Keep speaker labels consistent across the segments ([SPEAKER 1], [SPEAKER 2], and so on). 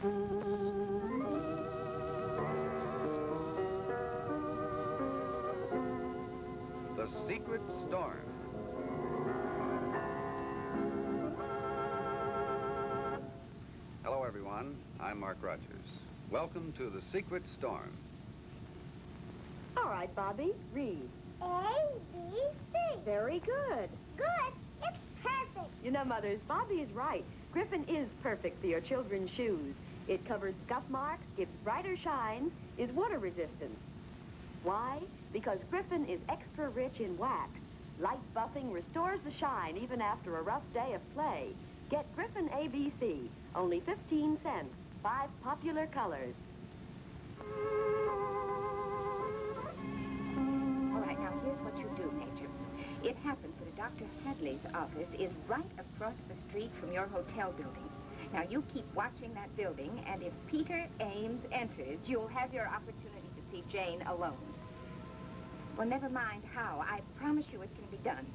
[SPEAKER 1] The Secret Storm. Hello, everyone. I'm Mark Rogers. Welcome to The Secret Storm.
[SPEAKER 2] All right, Bobby, read.
[SPEAKER 3] A, B, C.
[SPEAKER 2] Very good.
[SPEAKER 3] Good. It's perfect.
[SPEAKER 2] You know, Mothers, Bobby is right. Griffin is perfect for your children's shoes. It covers scuff marks, gives brighter shine, is water resistant. Why? Because Griffin is extra rich in wax. Light buffing restores the shine even after a rough day of play. Get Griffin ABC, only 15 cents, 5 popular colors.
[SPEAKER 4] All right, now here's what you do, Major. It happens that Dr. Hadley's office is right across the street from your hotel building. Now, you keep watching that building, and if Peter Ames enters, you'll have your opportunity to see Jane alone. Well, never mind how. I promise you it can be done.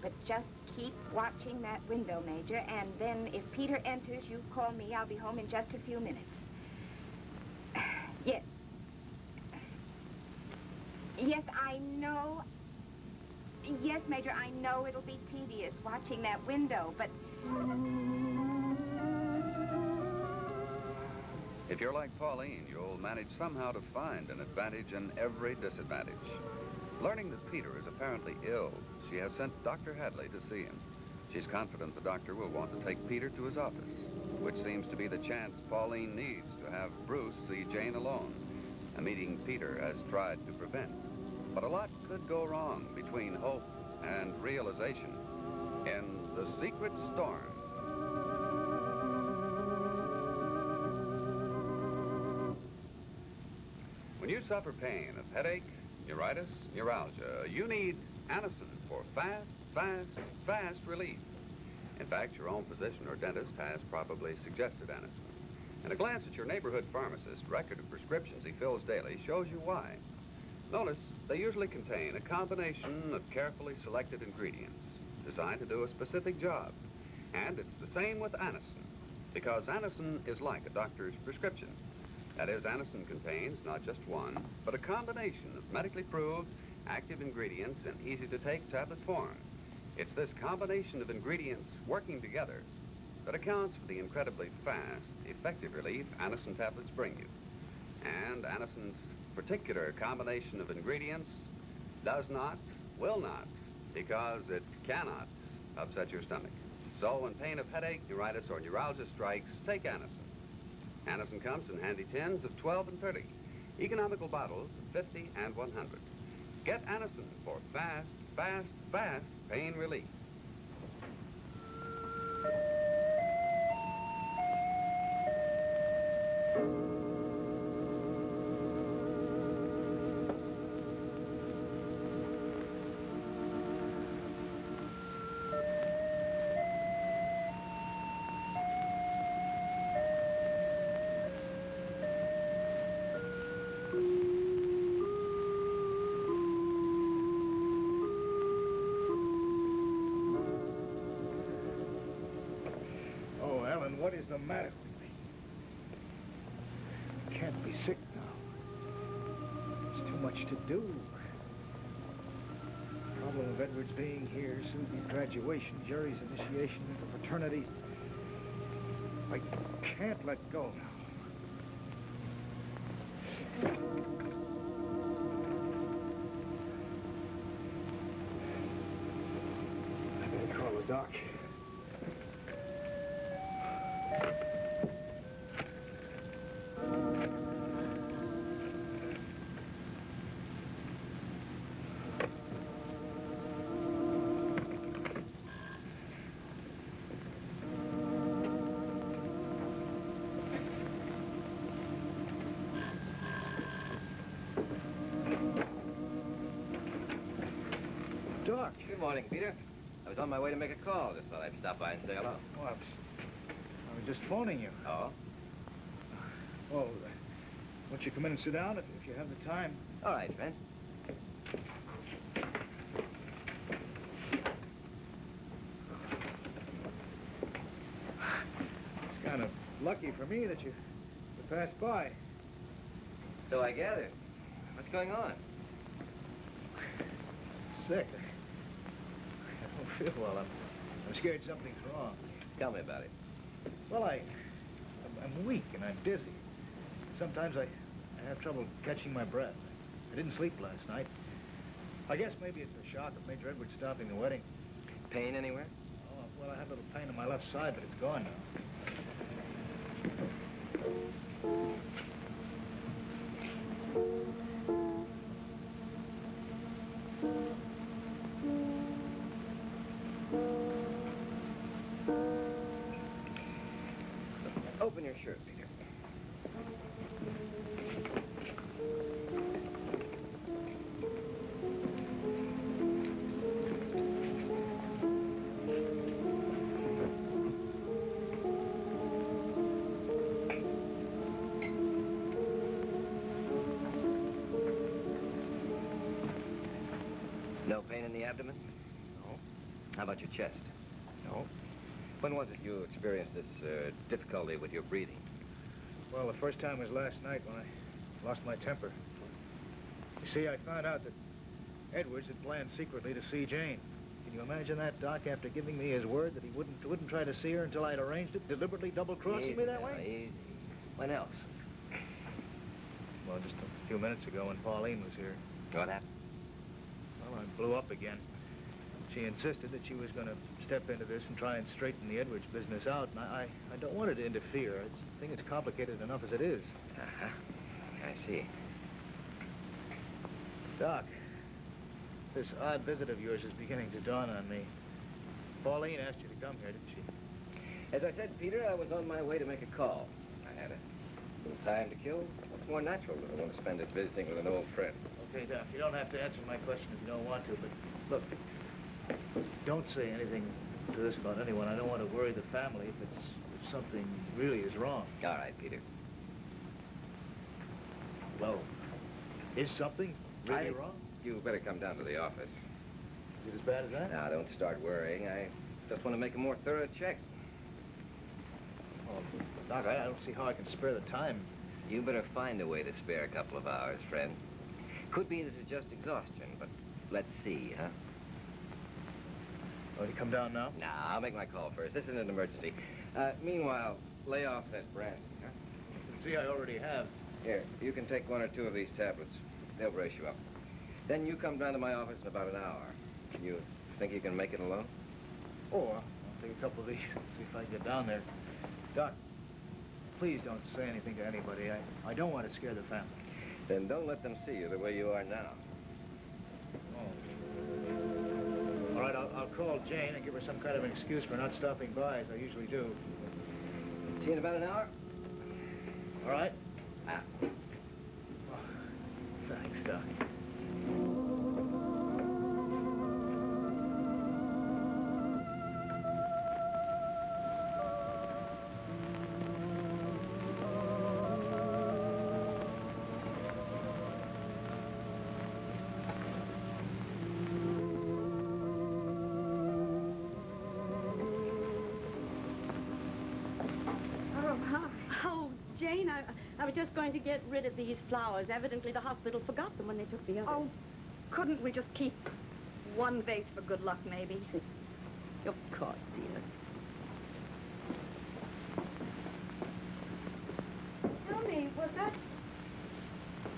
[SPEAKER 4] But just keep watching that window, Major, and then if Peter enters, you call me. I'll be home in just a few minutes. Yes. Yes, I know. Yes, Major, I know it'll be tedious watching that window, but...
[SPEAKER 1] If you're like Pauline, you'll manage somehow to find an advantage in every disadvantage. Learning that Peter is apparently ill, she has sent Dr. Hadley to see him. She's confident the doctor will want to take Peter to his office, which seems to be the chance Pauline needs to have Bruce see Jane alone, a meeting Peter has tried to prevent. But a lot could go wrong between hope and realization in The Secret Storm. When you suffer pain of headache, neuritis, neuralgia, you need Anacin for fast, fast, fast relief. In fact, your own physician or dentist has probably suggested Anacin. And a glance at your neighborhood pharmacist's record of prescriptions he fills daily shows you why. Notice they usually contain a combination of carefully selected ingredients designed to do a specific job. And it's the same with Anacin, because Anacin is like a doctor's prescription. That is, Anacin contains not just one, but a combination of medically proved active ingredients in easy-to-take tablet form. It's this combination of ingredients working together that accounts for the incredibly fast, effective relief Anacin tablets bring you. And Anacin's particular combination of ingredients does not, will not, because it cannot upset your stomach. So when pain of headache, neuritis, or neuralgia strikes, take Anacin. Anacin comes in handy tins of 12 and 30, economical bottles of 50 and 100. Get Anacin for fast, fast, fast pain relief.
[SPEAKER 5] What is the matter with me? I can't be sick now. There's too much to do. The problem of Edward's being here, Susie's graduation, Jerry's initiation into fraternity. I can't let go now. I better call the doc. Doc.
[SPEAKER 6] Good morning, Peter. I was on my way to make a call. Just thought I'd stop by and say hello.
[SPEAKER 5] Oh, I was just phoning you.
[SPEAKER 6] Oh?
[SPEAKER 5] Well, won't you come in and sit down if you have the time?
[SPEAKER 6] All right, friend.
[SPEAKER 5] It's kind of lucky for me that you I passed by.
[SPEAKER 6] So I gather. What's going on?
[SPEAKER 5] Sick. I don't feel well. I'm scared something's wrong.
[SPEAKER 6] Tell me about it.
[SPEAKER 5] Well, I'm weak and I'm dizzy. Sometimes I have trouble catching my breath. I didn't sleep last night. I guess maybe it's the shock of Major Edwards stopping the wedding.
[SPEAKER 6] Pain anywhere?
[SPEAKER 5] Oh, well, I have a little pain on my left side, but it's gone now.
[SPEAKER 6] Open your shirt, Peter. No pain in the abdomen?
[SPEAKER 5] No.
[SPEAKER 6] How about your chest?
[SPEAKER 5] No.
[SPEAKER 6] When was it you experienced this difficulty with your breathing?
[SPEAKER 5] Well, the first time was last night when I lost my temper. You see, I found out that Edwards had planned secretly to see Jane. Can you imagine that, Doc, after giving me his word that he wouldn't try to see her until I'd arranged it, deliberately double-crossing me that way?
[SPEAKER 6] Easy. When else?
[SPEAKER 5] Well, just a few minutes ago when Pauline was here.
[SPEAKER 6] What happened?
[SPEAKER 5] Well, I blew up again. She insisted that she was going to step into this and try and straighten the Edwards business out, and I don't want her to interfere. I think it's complicated enough as it is.
[SPEAKER 6] Uh-huh. I see.
[SPEAKER 5] Doc, this odd visit of yours is beginning to dawn on me. Pauline asked you to come here, didn't she?
[SPEAKER 6] As I said, Peter, I was on my way to make a call. I had a little time to kill. What's more natural than I want to spend it visiting with an old friend?
[SPEAKER 5] Okay, Doc, you don't have to answer my question if you don't want to, but look, don't say anything to this about anyone. I don't want to worry the family if something really is wrong.
[SPEAKER 6] All right, Peter.
[SPEAKER 5] Well, is something really wrong?
[SPEAKER 6] You better come down to the office.
[SPEAKER 5] Is it as bad as that?
[SPEAKER 6] Now, don't start worrying. I just want to make a more thorough check.
[SPEAKER 5] Oh, Doc, I don't see how I can spare the time.
[SPEAKER 6] You better find a way to spare a couple of hours, friend. Could be this is just exhaustion, but let's see, huh?
[SPEAKER 5] Oh, you come down now?
[SPEAKER 6] Nah, I'll make my call first. This isn't an emergency. Meanwhile, lay off that brandy, huh?
[SPEAKER 5] See, I already have.
[SPEAKER 6] Here, you can take one or two of these tablets. They'll brace you up. Then you come down to my office in about an hour. You think you can make it alone?
[SPEAKER 5] Oh, I'll take a couple of these, see if I can get down there. Doc, please don't say anything to anybody. I don't want to scare the family.
[SPEAKER 6] Then don't let them see you the way you are now.
[SPEAKER 5] Oh. All right, I'll call Jane and give her some kind of an excuse for not stopping by, as I usually do.
[SPEAKER 6] See you in about an hour?
[SPEAKER 5] All right?
[SPEAKER 6] Ah.
[SPEAKER 5] Oh, thanks, Doc.
[SPEAKER 2] I was just going to get rid of these flowers. Evidently, the hospital forgot them when they took the others.
[SPEAKER 4] Oh, couldn't we just keep one vase for good luck, maybe?
[SPEAKER 2] Of course, dear. Tell me, was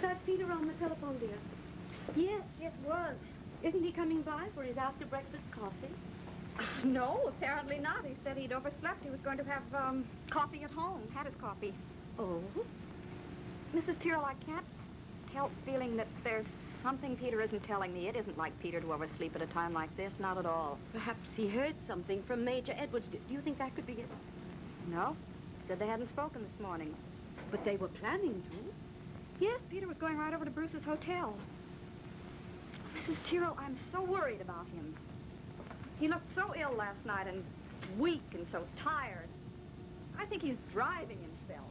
[SPEAKER 2] that Peter on the telephone, dear?
[SPEAKER 3] Yes, it was.
[SPEAKER 2] Isn't he coming by for his after-breakfast coffee?
[SPEAKER 4] No, apparently not. He said he'd overslept. He was going to have coffee at home. Had his coffee.
[SPEAKER 2] Oh?
[SPEAKER 4] Mrs. Tyrrell, I can't help feeling that there's something Peter isn't telling me. It isn't like Peter to oversleep at a time like this. Not at all.
[SPEAKER 2] Perhaps he heard something from Major Edwards. Do you think that could be it?
[SPEAKER 4] No. Said they hadn't spoken this morning.
[SPEAKER 2] But they were planning to.
[SPEAKER 4] Yes, Peter was going right over to Bruce's hotel. Mrs. Tyrrell, I'm so worried about him. He looked so ill last night and weak and so tired. I think he's driving himself.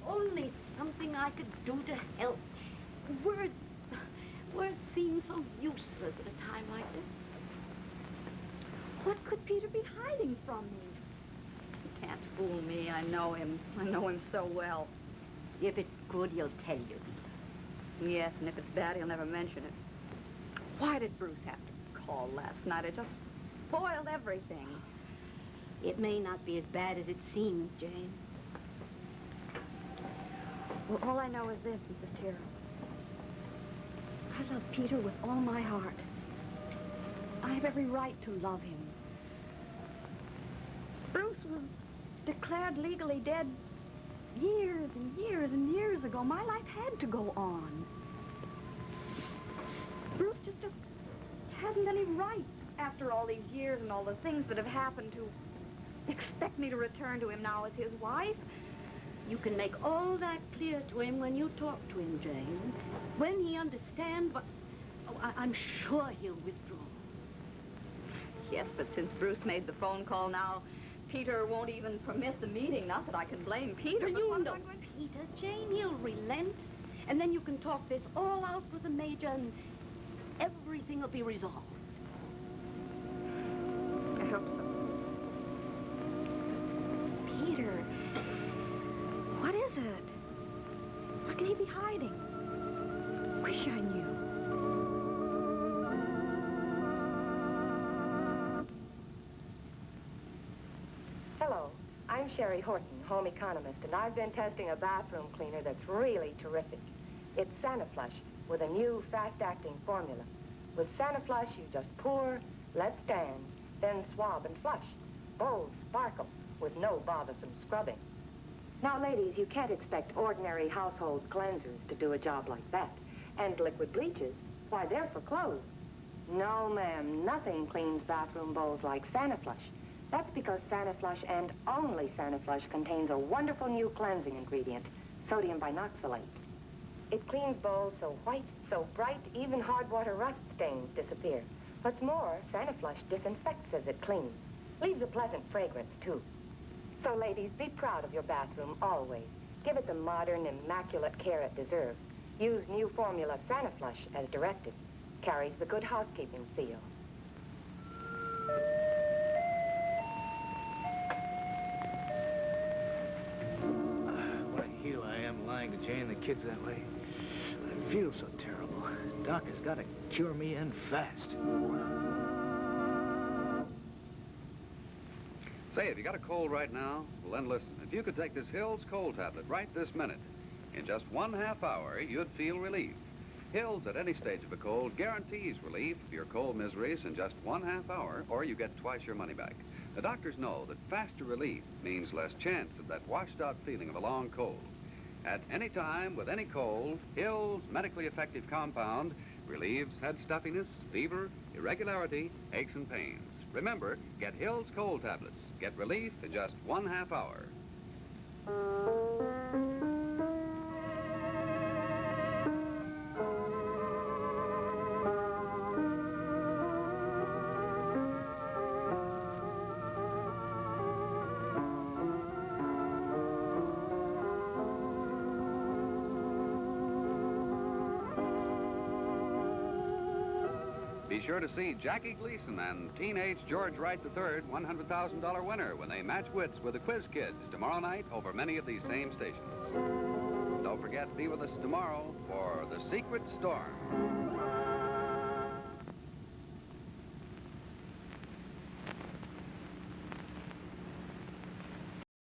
[SPEAKER 2] Only something I could do to help. Words seem so useless at a time like this. What could Peter be hiding from me?
[SPEAKER 4] He can't fool me. I know him. I know him so well.
[SPEAKER 3] If it's good, he'll tell you.
[SPEAKER 7] Yes, and if it's bad, he'll never mention it. Why did Bruce have to call last night? It just spoiled everything.
[SPEAKER 3] It may not be as bad as it seems, Jane.
[SPEAKER 2] Well, all I know is this, Mrs. Tyrrell. I love Peter with all my heart. I have every right to love him. Bruce was declared legally dead years and years and years ago. My life had to go on. Bruce just hasn't any right, after all these years and all the things that have happened, to expect me to return to him now as his wife.
[SPEAKER 3] You can make all that clear to him when you talk to him, Jane. When he understands, but I'm sure he'll withdraw.
[SPEAKER 7] Yes, but since Bruce made the phone call now, Peter won't even permit the meeting. Not that I can blame Peter,
[SPEAKER 3] Well,
[SPEAKER 7] but
[SPEAKER 3] you
[SPEAKER 7] what
[SPEAKER 3] know
[SPEAKER 7] am I going to...
[SPEAKER 3] Peter, Jane, he'll relent. And then you can talk this all out with the Major, and everything will be resolved.
[SPEAKER 7] I hope so.
[SPEAKER 2] Peter, what is it? What can he be hiding? Wish I knew.
[SPEAKER 8] Hello, I'm Sherry Horton, home economist, and I've been testing a bathroom cleaner that's really terrific. It's Sanaflush with a new fast-acting formula. With Sanaflush, you just pour, let stand, then swab and flush. Bowls sparkle with no bothersome scrubbing. Now, ladies, you can't expect ordinary household cleansers to do a job like that. And liquid bleaches, why, they're for clothes. No, ma'am, nothing cleans bathroom bowls like Sanaflush. That's because Sanaflush and only Sanaflush contains a wonderful new cleansing ingredient, sodium binoxalate. It cleans bowls so white, so bright, even hard water rust stains disappear. What's more, Sanaflush disinfects as it cleans. Leaves a pleasant fragrance, too. So, ladies, be proud of your bathroom always. Give it the modern, immaculate care it deserves. Use new formula Sanaflush as directed. Carries the good housekeeping seal.
[SPEAKER 5] What a heel I am lying to Jane and the kids that way. I feel so terrible. Doc has got to cure me in fast.
[SPEAKER 1] Say, if you got a cold right now, well, then listen. If you could take this Hill's cold tablet right this minute, in just 1/2 hour, you'd feel relief. Hill's, at any stage of a cold, guarantees relief of your cold miseries in just 1/2 hour, or you get twice your money back. The doctors know that faster relief means less chance of that washed-out feeling of a long cold. At any time, with any cold, Hill's medically effective compound relieves head stuffiness, fever, irregularity, aches and pains. Remember, get Hill's cold tablets. Get relief in just 1/2 hour. Be sure to see Jackie Gleason and teenage George Wright III, $100,000 winner, when they match wits with the Quiz Kids tomorrow night over many of these same stations. Don't forget, be with us tomorrow for The Secret Storm.